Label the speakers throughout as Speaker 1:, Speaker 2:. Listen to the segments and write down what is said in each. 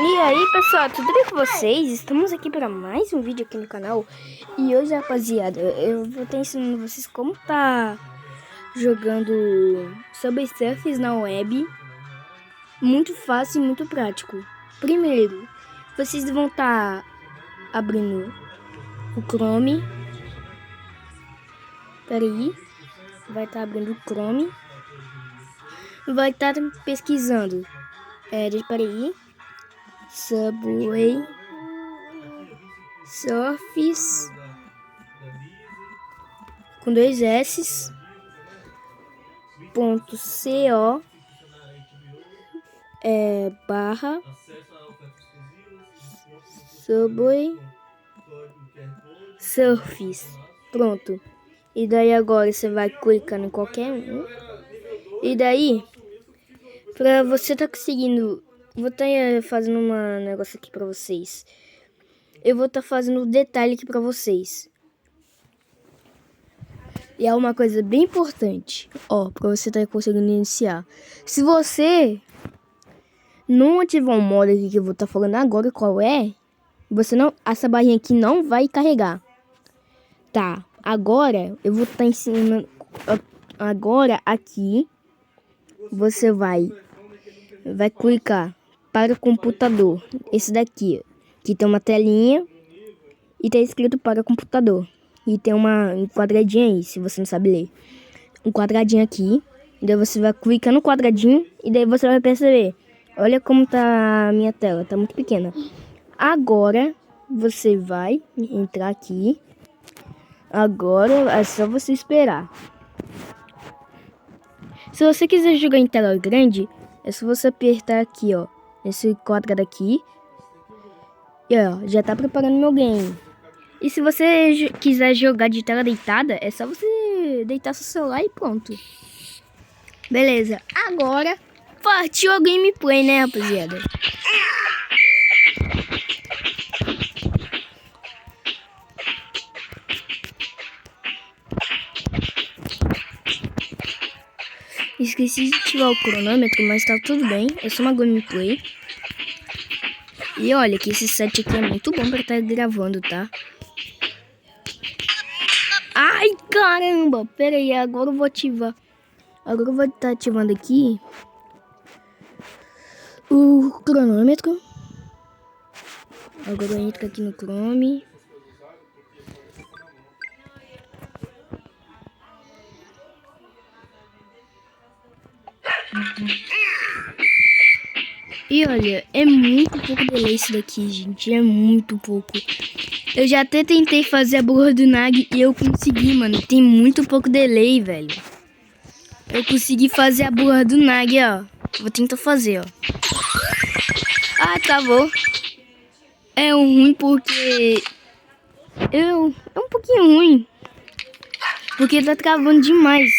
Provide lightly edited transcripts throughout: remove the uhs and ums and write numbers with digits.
Speaker 1: E aí pessoal, tudo bem com vocês? Estamos aqui para mais um vídeo aqui no canal. E hoje, rapaziada, eu vou estar ensinando vocês como tá jogando Subway Surfers na web. Muito fácil e muito prático. Primeiro, vocês vão estar abrindo o Chrome. Peraí, vai estar abrindo o Chrome. Vai estar pesquisando. Peraí. Subway Surfers com 2 S .co barra Subway Surfers. Pronto. E daí agora você vai clicando em qualquer um. E daí, pra você tá conseguindo, vou estar fazendo um negócio aqui pra vocês. Eu vou estar fazendo um detalhe aqui pra vocês. E é uma coisa bem importante, ó, pra você estar conseguindo iniciar. Se você não ativar um modo aqui que eu vou estar falando agora qual é, essa barrinha aqui não vai carregar. Tá, agora eu vou estar ensinando. Agora aqui você vai clicar para o computador. Esse daqui, que tem uma telinha e tá escrito para computador. E tem um quadradinho aí, se você não sabe ler. Um quadradinho aqui. E daí você vai clicar no quadradinho. E daí você vai perceber. Olha como tá a minha tela. Tá muito pequena. Agora você vai entrar aqui. Agora é só você esperar. Se você quiser jogar em tela grande, é só você apertar aqui, ó. Esse quadrado aqui. E ó, já tá preparando meu game. E se você quiser jogar de tela deitada, é só você deitar seu celular e pronto. Beleza, agora partiu a gameplay, né, rapaziada? Esqueci de ativar o cronômetro, mas tá tudo bem. É só uma gameplay. E olha que esse set aqui é muito bom pra estar gravando, tá? Ai, caramba! Pera aí, agora eu vou ativar. Agora eu vou estar ativando aqui o cronômetro. Agora eu entro aqui no Chrome. E olha, é muito pouco delay isso daqui, gente. É muito pouco. Eu já até tentei fazer a burra do Nag e eu consegui, mano. Tem muito pouco delay, velho. Eu consegui fazer a burra do Nag, ó. Vou tentar fazer, ó. Ah, tá bom. É um ruim porque... É um pouquinho ruim. Porque tá travando demais.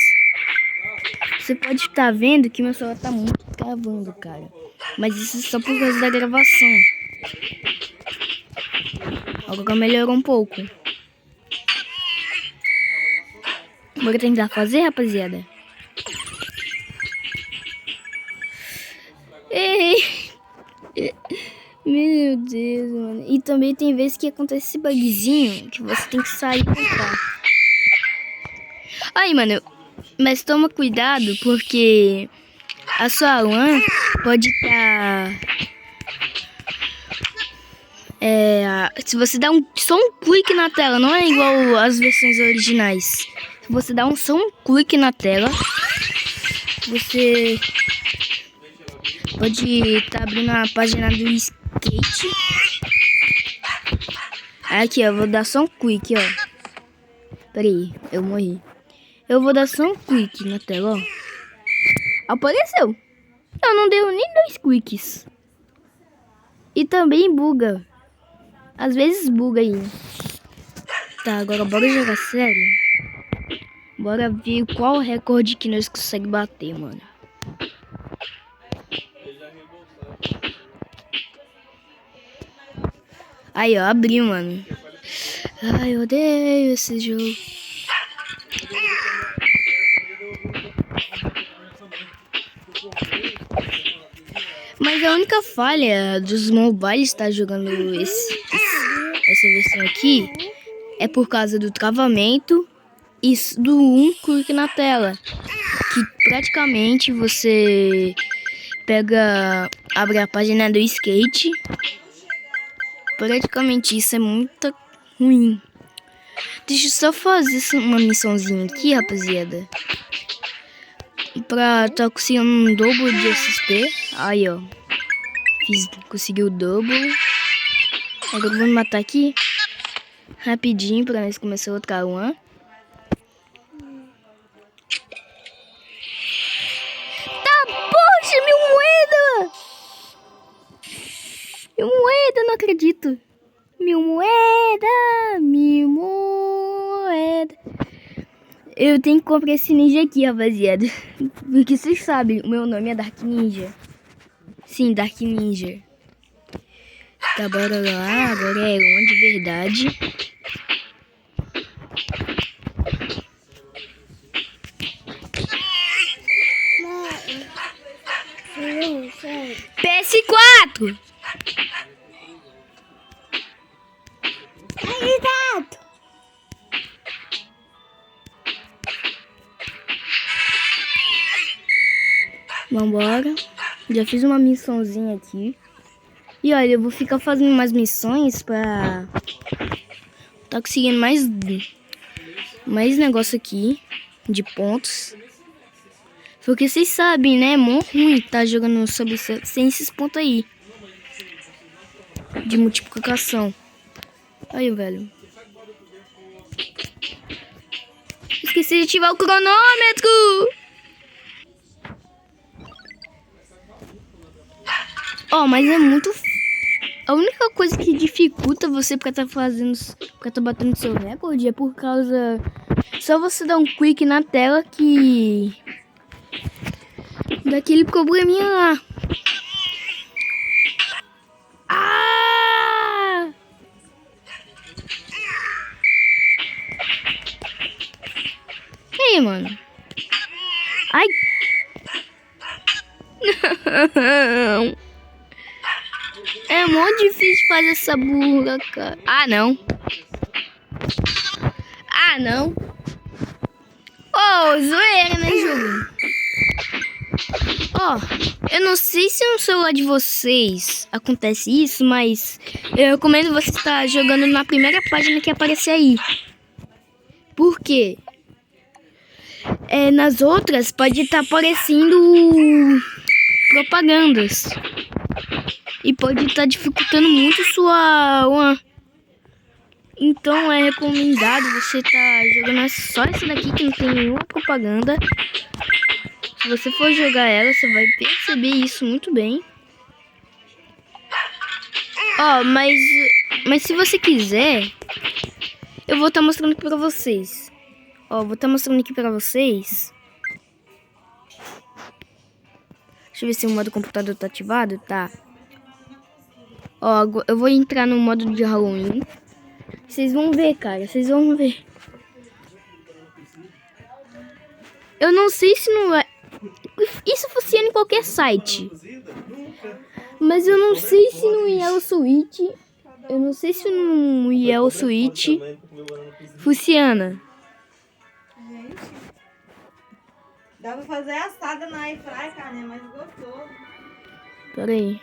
Speaker 1: Você pode estar vendo que meu celular tá muito travando, cara. Mas isso é só por causa da gravação. Agora melhorou um pouco. Bora tentar fazer, rapaziada. Ei! Meu Deus, mano. E também tem vezes que acontece esse bugzinho que você tem que sair e voltar. Aí, mano. Mas toma cuidado porque a sua LAN pode estar... se você dá só um clique na tela, não é igual as versões originais. Se você dá só um clique na tela, você pode estar abrindo a página do skate. Aqui, ó, eu vou dar só um clique, ó. Pera aí, eu morri. Eu vou dar só um clique na tela, ó. Apareceu. Eu não deu nem 2 cliques. E também buga. Às vezes buga aí. Tá, agora bora jogar sério. Bora ver qual recorde que nós conseguimos bater, mano. Aí, ó, abriu, mano. Ai, eu odeio esse jogo. Mas a única falha dos mobiles estar jogando essa versão aqui é por causa do travamento e do clique na tela. Que praticamente você abre a página do skate. Praticamente isso é muito ruim. Deixa eu só fazer uma missãozinha aqui, rapaziada. Pra tá conseguindo um dobro de XP. Aí, ó. Consegui o dobro. Agora eu vou me matar aqui. Rapidinho pra nós começar outra run. Tá, poxa, mil moeda! Mil moeda, não acredito. Mil moeda. Eu tenho que comprar esse ninja aqui, rapaziada. Porque vocês sabem, o meu nome é Dark Ninja. Sim, Dark Ninja. Tá, bora lá. Agora é uma de verdade. PS4! Vambora. Já fiz uma missãozinha aqui. E olha, eu vou ficar fazendo mais missões pra tá conseguindo mais negócio aqui de pontos. Porque vocês sabem, né? É muito ruim tá jogando sem esses pontos aí de multiplicação. Aí, velho. Esqueci de ativar o cronômetro. Ó, mas é muito... A única coisa que dificulta você pra tá batendo seu recorde é por causa... Só você dar um clique na tela que... Daquele probleminha lá. Ah! E aí, mano? Ai! Não! É muito difícil fazer essa burra, cara. Ah, não. Ah, não. Oh, zoeira, né, jogo? Ó, eu não sei se no celular de vocês acontece isso, mas eu recomendo você estar jogando na primeira página que aparecer aí. Por quê? Nas outras pode estar aparecendo propagandas. E pode estar dificultando muito sua run. Então é recomendado você estar jogando só essa daqui que não tem nenhuma propaganda. Se você for jogar ela, você vai perceber isso muito bem. Ó, mas se você quiser, eu vou estar mostrando aqui pra vocês. Ó, vou estar mostrando aqui pra vocês. Deixa eu ver se o modo computador tá ativado. Tá. Ó, eu vou entrar no modo de Halloween. Vocês vão ver, cara. Vocês vão ver. Eu não sei se não é... Isso funciona em qualquer site. Mas eu não sei se no Yellow Switch... Eu não sei se no Yellow Switch funciona.
Speaker 2: Gente, dá pra fazer assada na airfry, cara, é mais gostoso.
Speaker 1: Pera aí.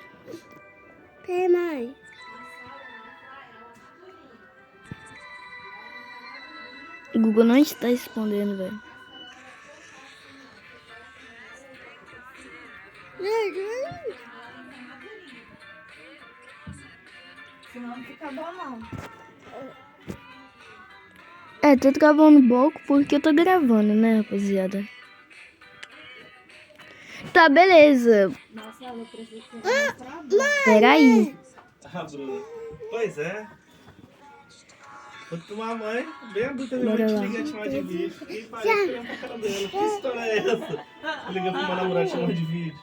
Speaker 3: Tem mais.
Speaker 1: O Google não está respondendo, velho.
Speaker 2: Senão não fica bom, não.
Speaker 1: Tô gravando pouco porque eu tô gravando, né, rapaziada? Tá, beleza.
Speaker 2: Nossa, ela precisa mostrar.
Speaker 1: Peraí.
Speaker 4: Ah, Bruna. Pois é. Vou tomar banho, bem adulta, minha
Speaker 1: Bora
Speaker 4: mãe
Speaker 1: lá.
Speaker 4: te liga te chamar de vídeo. E parei de olhar pra cara dela. Que história é essa? Liga pra uma namorada te chamar de vídeo.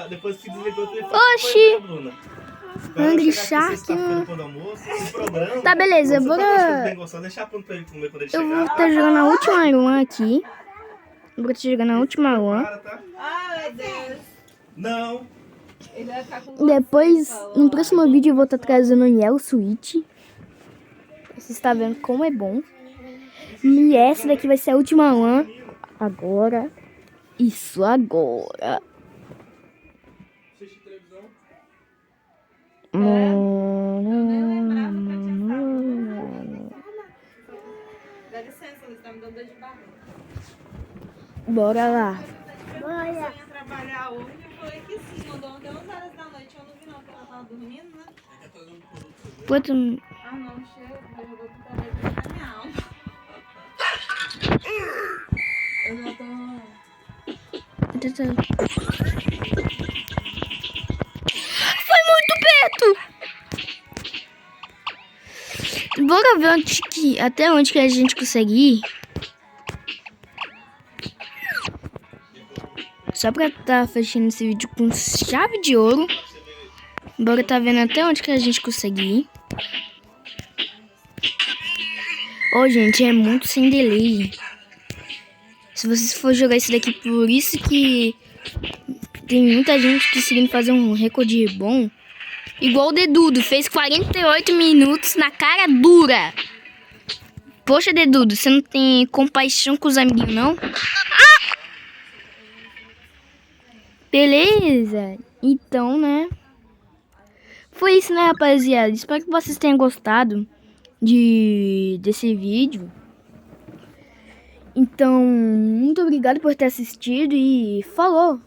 Speaker 4: Depois que desligou o telefone.
Speaker 1: Oxi.
Speaker 4: Pois é, Bruna.
Speaker 1: Angry
Speaker 4: Agora chegar aqui
Speaker 1: Shark.
Speaker 4: sexta-feira, quando almoço, esse programa,
Speaker 1: Tá, beleza,
Speaker 4: você
Speaker 1: bora-
Speaker 4: tá gostando bem gostoso, deixar pronto pra ele comer quando ele
Speaker 1: Eu vou
Speaker 4: chegar.
Speaker 1: estar jogando a última run aqui. Eu vou estar jogando a última run.
Speaker 4: Para, tá?
Speaker 2: Ai, meu Deus.
Speaker 4: Não.
Speaker 2: Ele vai ficar com você,
Speaker 1: Depois,
Speaker 2: falou.
Speaker 1: no próximo vídeo, eu vou estar trazendo o Yellow Switch. Você está vendo como é bom. E essa daqui vai ser a última lã. Agora. Isso, agora.
Speaker 4: Assiste televisão.
Speaker 2: Eu nem lembrava que eu tinha falado. Dá licença, Luiz, tá me dando dor de barriga.
Speaker 1: Bora lá.
Speaker 2: Você ia trabalhar hoje? Eu falei que sim. Mandou ontem 11 horas da noite. Eu não vi não, porque ela tava dormindo, né?
Speaker 1: Quanto...
Speaker 2: Ah, não, chega. Eu jogou pro internet pra minha alma. Eu já tô...
Speaker 1: Foi muito perto! Bora ver até onde que a gente consegue ir. Só pra tá fechando esse vídeo com chave de ouro. Bora tá vendo até onde que a gente consegue ir. Ô, gente, é muito sem delay. Se vocês for jogar isso daqui, por isso que tem muita gente conseguindo fazer um recorde bom. Igual o Dedudo, fez 48 minutos na cara dura. Poxa, Dedudo, você não tem compaixão com os amiguinhos, não? Ah! Beleza, então, né? Foi isso, né, rapaziada? Espero que vocês tenham gostado desse vídeo. Então, muito obrigado por ter assistido e falou!